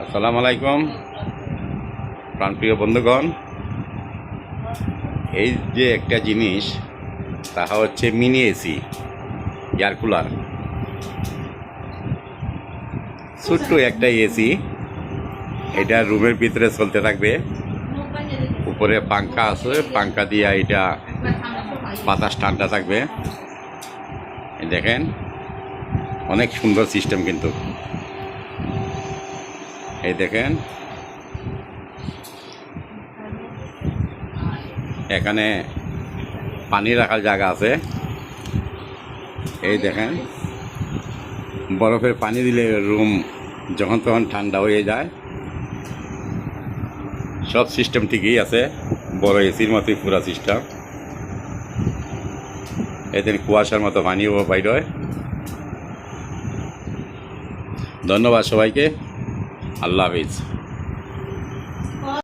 আসসালামু আলাইকুম প্রাণপ্রিয় বন্ধুগণ। এই যে একটা জিনিস তাহা হচ্ছে মিনি এসি, এয়ার কুলার। ছোট্ট একটা এসি, এটা রুমের ভিতরে চলতে থাকবে। উপরে পাঙ্খা আছে, পাঙ্খা দিয়ে এটা বাতাস ঠান্ডা থাকবে। দেখেন অনেক সুন্দর সিস্টেম কিন্তু। এই দেখেন এখানে পানি রাখার জায়গা আছে। এই দেখেন বরফের পানি দিলে রুম যখন তখন ঠান্ডা হয়ে যায়। সব সিস্টেম ঠিকই আছে, বড় এসির মতোই পুরা সিস্টেম। এদের কুয়াশার মতো পানিও বাইর হয়। ধন্যবাদ সবাইকে, আল্লাহ হাফিজ।